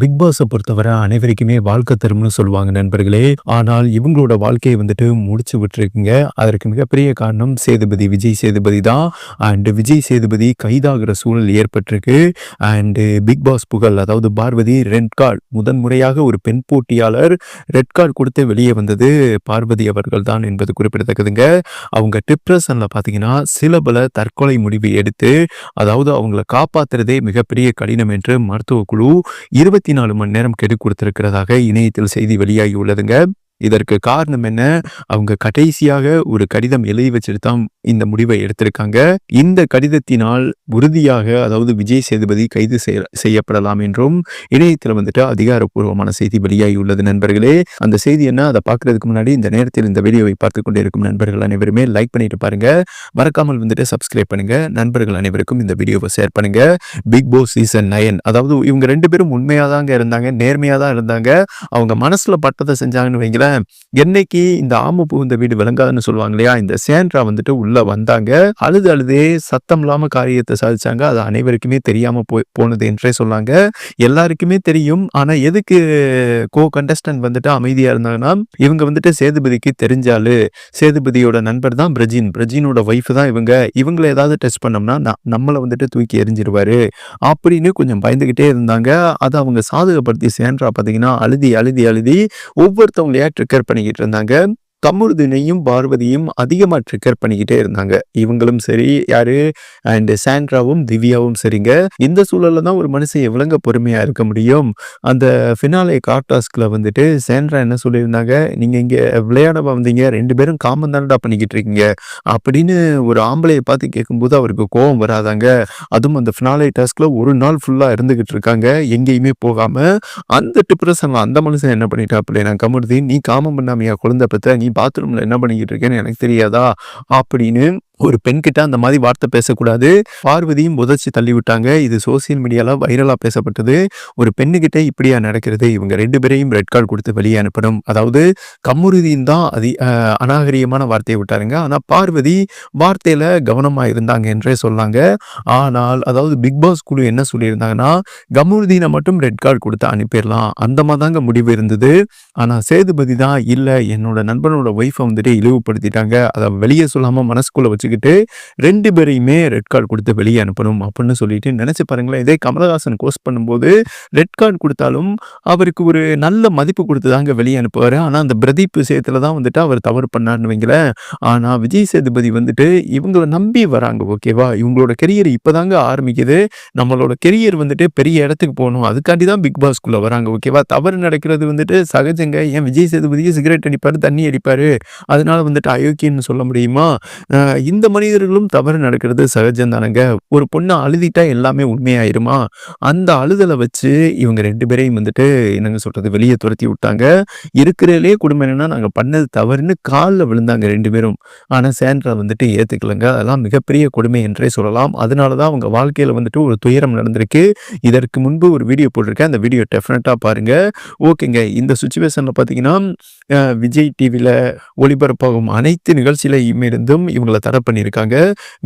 Big பாஸ பொறுத்தவரை அனைவருக்குமே வாழ்க்கை தரும்னு சொல்லுவாங்க நண்பர்களே. ஆனால் இவங்களோட வாழ்க்கையை வந்துட்டு முடிச்சு விட்டுருக்குங்க. அதற்கு மிகப்பெரிய காரணம் விஜய் சேதுபதி தான். விஜய் சேதுபதி கைதாகிற சூழல் ஏற்பட்டிருக்கு. பிக் பாஸ் புகழ் அதாவது பார்வதி ரெட் கார்டு முதன் முறையாக ஒரு பெண் போட்டியாளர் ரெட் கார்டு கொடுத்து வெளியே வந்தது பார்வதி அவர்கள் தான் என்பது குறிப்பிடத்தக்கதுங்க. அவங்க டிப்ரெஷன்ல பார்த்தீங்கன்னா சில பல தற்கொலை முடிவு எடுத்து அதாவது அவங்கள காப்பாத்துறதே மிகப்பெரிய கடினம் என்று மருத்துவ குழு 24 மணி நேரம் கெடு கொடுத்திருக்கிறதாக இணையத்தில் செய்தி வெளியாகி உள்ளதுங்க. இதற்கு காரணம் என்ன? அவங்க கடைசியாக ஒரு கடிதம் எழுதி வச்சுட்டு தான் இந்த முடிவை எடுத்திருக்காங்க. இந்த கடிதத்தினால் உறுதியாக அதாவது விஜய் சேதுபதி கைது செய்யப்படலாம் என்றும் இணையத்தில் வந்துட்டு அதிகாரப்பூர்வமான செய்தி வெளியாகி உள்ளது நண்பர்களே. அந்த செய்தி என்ன, அதை பார்க்கறதுக்கு முன்னாடி இந்த நேரத்தில் இந்த வீடியோவை பார்த்து கொண்டே இருக்கும் நண்பர்கள் அனைவருமே லைக் பண்ணிட்டு பாருங்க. மறக்காமல் வந்துட்டு சப்ஸ்கிரைப் பண்ணுங்க. நண்பர்கள் அனைவருக்கும் இந்த வீடியோவை ஷேர் பண்ணுங்க. பிக் பாஸ் சீசன் 9 அதாவது இவங்க 2 பேரும் உண்மையாதாங்க இருந்தாங்க, நேர்மையா தான் இருந்தாங்க. அவங்க மனசுல பட்டதை செஞ்சாங்கன்னு வைங்களேன். என்னைக்கு இந்த ஆம புகுந்த வீடு விளங்காதுன்னு சொல்லுவாங்க இல்லையா, இந்த சேண்ட்ரா வந்துட்டு உள்ள வந்தாங்க. அழுதே சத்தம் இல்லாம காரியத்தை சாதிச்சாங்க. அது அனைவருக்குமே தெரியாம போனது என்றே சொன்னாங்க. எல்லாருக்குமே தெரியும். ஆனா எதுக்கு கண்டஸ்டன்ட் வந்துட்டு அமைதியா இருந்தாங்கன்னா, இவங்க வந்துட்டு சேதுபதிக்கு தெரிஞ்சாலு, சேதுபதியோட நண்பர் தான் பிரஜினோட ஒய்ஃப் தான் இவங்களை ஏதாவது டெஸ்ட் பண்ணோம்னா நம்மளை வந்துட்டு தூக்கி எரிஞ்சிருவாரு அப்படின்னு கொஞ்சம் பயந்துகிட்டே இருந்தாங்க. அதை அவங்க சாதகப்படுத்தி சேண்ட்ரா பார்த்தீங்கன்னா அழுதி ஒவ்வொருத்தவங்களையா ட்ரிக்கர் பண்ணிக்கிட்டு இருந்தாங்க. கமருதீனையும் பார்வதியும் அதிகமா ட்ரிக்கர் பண்ணிக்கிட்டே இருந்தாங்க. இவங்களும் சரி, யாரு சாண்ட்ராவும் திவ்யாவும் சரிங்க. இந்த சூழல்ல தான் ஒரு மனுஷன் எவ்வளங்க பொறுமையா இருக்க முடியும். அந்த ஃபினாலே கார்டாஸ்க்ல வந்துட்டு சாண்ட்ரா என்ன சொல்லியிருந்தாங்க, நீங்க இங்க விளையாட வந்தீங்க, 2 பேரும் காமன் தானடா பண்ணிக்கிட்டு இருக்கீங்க அப்படின்னு ஒரு ஆம்பளையை பார்த்து கேட்கும்போது அவருக்கு கோபம் வராதாங்க. அதுவும் அந்த ஃபினாலே டாஸ்க்ல ஒரு நாள் ஃபுல்லா இருந்துகிட்டு இருக்காங்க, எங்கேயுமே போகாம. அந்த டிப்ரெஷன்ல அந்த மனுஷன் என்ன பண்ணிட்டா, நான் கமருதீன் நீ காமம் பண்ணாமையா குழந்தை பெற்ற, நீ பாத்ரூம்ல என்ன பண்ணிக்கிட்டு இருக்கேன்னு எனக்கு தெரியாதா அப்படின்னு ஒரு பெண்கிட்ட அந்த மாதிரி வார்த்தை பேசக்கூடாது. பார்வதியும் உதச்சி தள்ளி விட்டாங்க. இது சோசியல் மீடியால வைரலா பேசப்பட்டது. ஒரு பெண்ணுகிட்ட இப்படியா நடக்கிறது? இவங்க 2 பேரையும் ரெட் கார்டு கொடுத்து வெளியே அனுப்பணும். அதாவது கமருதீன் தான் அநாகரிகமான வார்த்தையை விட்டாருங்க. ஆனா பார்வதி வார்த்தையில கவனமா இருந்தாங்க என்றே சொல்லாங்க. ஆனால் அதாவது பிக் பாஸ் குழு என்ன சொல்லியிருந்தாங்கன்னா, கமருதீனை மட்டும் ரெட் கார்டு கொடுத்து அனுப்பிடலாம், அந்த மாதிரி தாங்க முடிவு இருந்தது. ஆனா சேதுபதி தான் இல்ல, என்னோட நண்பனோட ஒய்ஃபை வந்துட்டு இழிவுபடுத்திட்டாங்க, அதை வெளியே சொல்லாம மனசுக்குள்ள வச்சு 2 பேரையுமே ரெட் கார்டு கொடுத்து வெளியே அனுப்பணும் அப்படின்னு சொல்லிட்டு நினைச்சு பாருங்களேன். இதே கமலஹாசன் கோஸ்ட் பண்ணும்போது ரெட் கார்டு கொடுத்தாலும் அவருக்கு ஒரு நல்ல மதிப்பு கொடுத்து தாங்க வெளியே அனுப்புவாரு. ஆனா அந்த பிரதீப் விஷயத்துல தான் வந்துட்டு அவர் தவறு பண்ணாருன்னு வைங்களேன். ஆனா விஜய் சேதுபதி வந்துட்டு இவங்களை நம்பி வராங்க. ஓகேவா, இவங்களோட கெரியர் இப்பதாங்க ஆரம்பிக்குது. நம்மளோட கெரியர் வந்துட்டு பெரிய இடத்துக்கு போகணும், அதுக்காண்டி தான் பிக் பாஸ்குள்ள வராங்க. ஓகேவா, தவறு நடக்கிறது வந்துட்டு சகஜங்க. ஏன் விஜய் சேதுபதியும் சிகரெட் அடிப்பாரு, தண்ணி அடிப்பாரு, அதனால வந்துட்டு அயோக்கியன்னு சொல்ல முடியுமா? இந்த மனிதர்களும் தவறு நடக்கிறது சகஜம் தானங்க. ஒரு பொண்ணு அழுதிட்டா எல்லாமே உண்மையாயிருமா? அந்த அழுதலை வச்சு இவங்க 2 பேரையும் வந்துட்டு என்னங்க சொல்றது, வெளியே துரத்தி விட்டாங்க. இருக்கிறதுலே குடும்பம் என்னன்னா, நாங்க பண்ணது தவறுன்னு காலில் விழுந்தாங்க 2 பேரும். ஆனா சாண்ட்ரா வந்துட்டு ஏத்துக்கலங்க. அதெல்லாம் மிகப்பெரிய கொடுமை என்றே சொல்லலாம். அதனாலதான் அவங்க வாழ்க்கையில வந்துட்டு ஒரு துயரம் நடந்திருக்கு. இதற்கு முன்பு ஒரு வீடியோ போட்டிருக்கேன், அந்த வீடியோ டெஃபினட்டா பாருங்க. ஓகேங்க, இந்த சுச்சுவேஷன்ல பாத்தீங்கன்னா விஜய் டிவில ஒளிபரப்பாகும் அனைத்து நிகழ்ச்சியிலும் இருந்தும் இவங்களை தடை பண்ணியிருக்காங்க.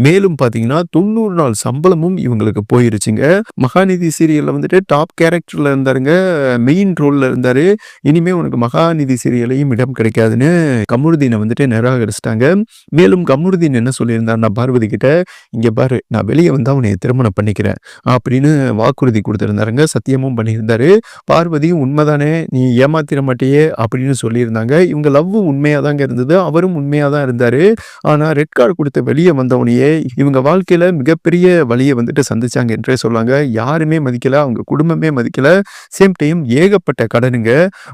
மேலும் பார்த்தீங்கன்னா 90 நாள் சம்பளமும் இவங்களுக்கு போயிருச்சுங்க. மகாநிதி சீரியல்ல வந்துட்டு டாப் கேரக்டர்ல இருந்தாருங்க, மெயின் ரோல்ல இருந்தாரு. இனிமே உனக்கு மகாநிதி சீரியலையும் இடம் கிடைக்காதுன்னு கமருதீனை வந்துட்டு நிராகரிச்சிட்டாங்க. மேலும் கமருதீன் என்ன சொல்லியிருந்தாருன்னா பார்வதி கிட்ட, இங்க பாரு, நான் வெளியே வந்தா உன்னை திருமணம் பண்ணிக்கிறேன் அப்படின்னு வாக்குறுதி கொடுத்திருந்தாருங்க. சத்தியமும் பண்ணியிருந்தாரு. பார்வதியும் உண்மைதானே, நீ ஏமாத்திர மாட்டியே அப்படின்னு சொல்லியிருந்தாங்க. இவங்க லவ் உண்மையா தாங்க இருந்தது, அவரும் உண்மையா தான் இருந்தாரு. ஆனா ரெட் கார்டு கொடுத்து வெளியே வந்தவனையே இவங்க வாழ்க்கையில மிகப்பெரிய வழியை வந்துட்டு சந்திச்சாங்க என்றே சொல்லாங்க. யாருமே மதிக்கல, அவங்க குடும்பமே மதிக்கல. சேம் டைம் ஏகப்பட்ட கடனுங்க.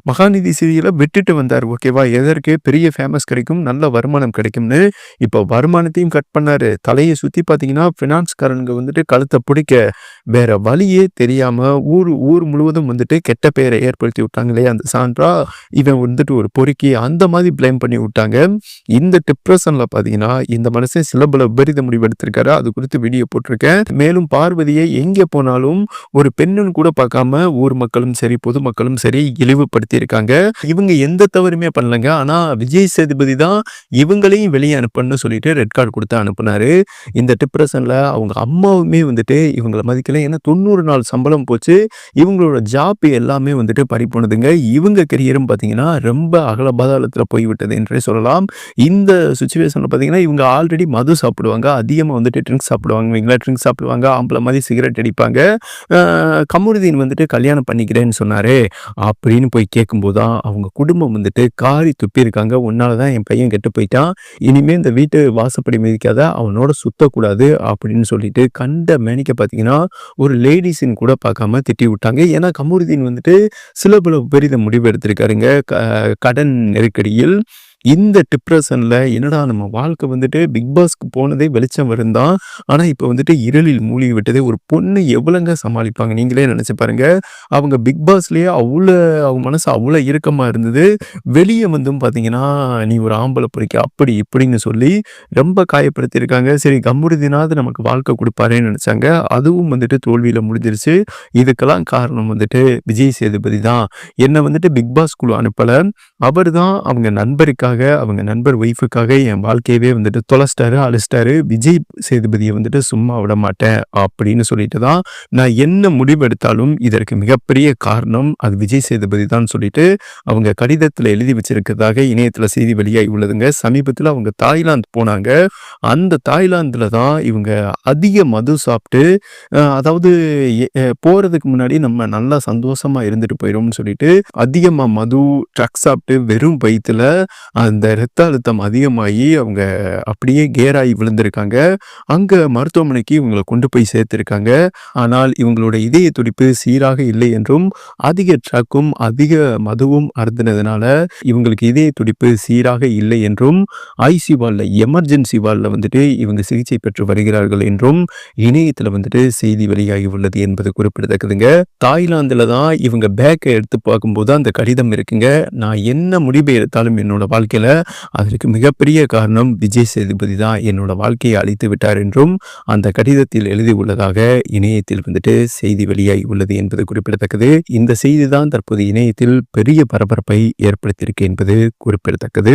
மகாநிதி சீரியலை விட்டுட்டு வந்தார். ஓகேவா, எதற்கு பெரிய ஃபேமஸ் கிடைக்கும், நல்ல வருமானம் கிடைக்கும்னு. இப்போ வருமானத்தையும் கட் பண்ணாரு. தலையை சுத்தி பார்த்தீங்கன்னா ஃபினான்ஸ்காரனுங்க வந்துட்டு கழுத்தை பிடிக்க வேற வழியே தெரியாம ஊர் முழுவதும் வந்துட்டு கெட்ட பெயரை ஏற்படுத்தி விட்டாங்க இல்லையா அந்த சாண்ட்ரா. இவன் வந்துட்டு ஒரு பொறுக்கி அந்த மாதிரி பிளேம் பண்ணி விட்டாங்க. இந்த டிப்ரெஷன்ல பார்த்தீங்கன்னா இந்த மனுஷன் சில பல விபரீத முடிவு எடுத்திருக்காரு. அது குறித்து வீடியோ போட்டிருக்கேன். மேலும் பார்வதியை எங்கே போனாலும் ஒரு பெண்ணுன்னு கூட பார்க்காம ஊர் மக்களும் சரி, பொதுமக்களும் சரி இழிவுபடுத்தி இருக்காங்க. இவங்க எந்த தவறுமே பண்ணலங்க. ஆனா விஜய் சேதுபதி தான் இவங்களையும் வெளியே அனுப்பணும்னு சொல்லிட்டு ரெட் கார்டு கொடுத்து அனுப்புனாரு. இந்த டிப்ரஷன்ல அவங்க அம்மாவுமே வந்துட்டு இவங்கள மதிக்கல. ஏன்னா 90 நாள் சம்பளம் போச்சு. இவங்களோட ஜாப் எல்லாமே வந்துட்டு பறிபோனதுங்க. இவங்க கெரியரும் பார்த்தீங்கன்னா ரொம்ப அகல பாதாளத்துல போய்விட்டது என்றே சொல்லலாம். இந்த சிச்சுவேஷன்ல பார்த்தீங்கன்னா இவங்க ஆல்ரெடி மது சாப்பிடுவாங்க. அதிகமா வந்துட்டு ட்ரிங்க்ஸ் சாப்பிடுவாங்க வைங்களேன். ட்ரிங்க்ஸ் சாப்பிடுவாங்க. ஆம்பள மாதிரி சிகரெட் அடிப்பாங்க. கமருதீன் வந்துட்டு கல்யாணம் பண்ணிக்கிறேன்னு சொன்னாரே அப்படின்னு போய் கேட்கும்போது தான் அவங்க குடும்பம் வந்துட்டு காரி துப்பியிருக்காங்க. உன்னால தான் என் பையன் கெட்டு போயிட்டான். இனிமே இந்த வீட்டு வாசப்படி மிதிக்காத, அவனோட சுத்தக்கூடாது அப்படின்னு சொல்லிட்டு கண்ட மேனிக்க பார்த்தீங்கன்னா ஒரு லேடிஸின் கூட பார்க்காம திட்டி விட்டாங்க. ஏன்னா கமருதீன் வந்துட்டு சில பல விபரீத முடிவு எடுத்திருக்காருங்க. கடன் நெருக்கடியில் இந்த டிப்ரஷன்ல என்னடா நம்ம வாழ்க்கை வந்துட்டு பிக் பாஸ்க்கு போனதே வெளிச்சம் வருந்தான். ஆனா இப்ப வந்துட்டு இருளில் மூழ்கி விட்டதே. ஒரு பொண்ணு எவ்வளவுங்க சமாளிப்பாங்க நீங்களே நினைச்சு பாருங்க. அவங்க பிக் பாஸ்லயே அவங்க மனசு அவ்வளவு இறுக்கமா இருந்தது. வெளியே வந்தும் பாத்தீங்கன்னா நீ ஒரு ஆம்பளை பொறுக்கி அப்படி இப்படின்னு சொல்லி ரொம்ப காயப்படுத்தியிருக்காங்க. சரி கம்முறுதினாவது நமக்கு வாழ்க்கை கொடுப்பாருன்னு நினைச்சாங்க. அதுவும் வந்துட்டு தோல்வியில முடிஞ்சிருச்சு. இதுக்கெல்லாம் காரணம் வந்துட்டு விஜய் சேதுபதி தான். என்னை வந்துட்டு பிக் பாஸ் குழு அனுப்பல. அவர் தான் அவங்க நண்பருக்காக, அவங்க நண்பர் ஒய்ஃபுக்காக என் வாழ்க்கையவே வந்துட்டு தொலைச்சிட்டாரு, அழிச்சிட்டாரு. விஜய் சேதுபதியை வந்துட்டு சும்மா விட மாட்டேன் அப்படின்னு சொல்லிட்டு தான் நான் என்ன முடிவு எடுத்தாலும் இதற்கு மிகப்பெரிய காரணம் அது விஜய் சேதுபதி தான் சொல்லிட்டு அவங்க கடிதத்தில் எழுதி வச்சிருக்கிறதாக இணையத்தில் செய்தி வெளியாகி உள்ளதுங்க. சமீபத்தில் அவங்க தாய்லாந்து போனாங்க. அந்த தாய்லாந்தில் தான் இவங்க அதிக மது சாப்பிட்டு அதாவது போறதுக்கு முன்னாடி நம்ம நல்லா சந்தோஷமா இருந்துட்டு போயிடும்னு சொல்லிட்டு அதிகமாக மது ட்ரக்ஸ் சாப்பிட்டு வெறும் வயிற்றுல அந்த இரத்த அழுத்தம் அதிகமாகி அவங்க அப்படியே கேராகி விழுந்திருக்காங்க. அங்க மருத்துவமனைக்கு இவங்களை கொண்டு போய் சேர்த்திருக்காங்க. ஆனால் இவங்களோட இதய துடிப்பு சீராக இல்லை என்றும் அதிக ட்ரக்கும் அதிக மதுவும் அருந்தினதுனால இவங்களுக்கு இதய துடிப்பு சீராக இல்லை என்றும் ஐசி வார்டில் எமர்ஜென்சி வார்டில் வந்துட்டு இவங்க சிகிச்சை பெற்று வருகிறார்கள் என்றும் இணையத்தில் வந்துட்டு செய்தி வெளியாகி உள்ளது என்பது குறிப்பிடத்தக்கதுங்க. தாய்லாந்துல தான் இவங்க பேக்கை எடுத்து பார்க்கும்போது அந்த கடிதம் இருக்குங்க. நான் என்ன முடிவை எடுத்தாலும் என்னோட வாழ்க்கையில அதற்கு மிகப்பெரிய காரணம் விஜய் சேதுபதி தான் என்னோட வாழ்க்கையை அழித்து விட்டார் என்றும் அந்த கடிதத்தில் எழுதி உள்ளதாக இணையத்தில் வந்துட்டு செய்தி வெளியாகி உள்ளது என்பது குறிப்பிடத்தக்கது. இந்த செய்தி தான் தற்போது இணையத்தில் பெரிய பரபரப்பை ஏற்படுத்தியிருக்கு என்பது குறிப்பிடத்தக்கது.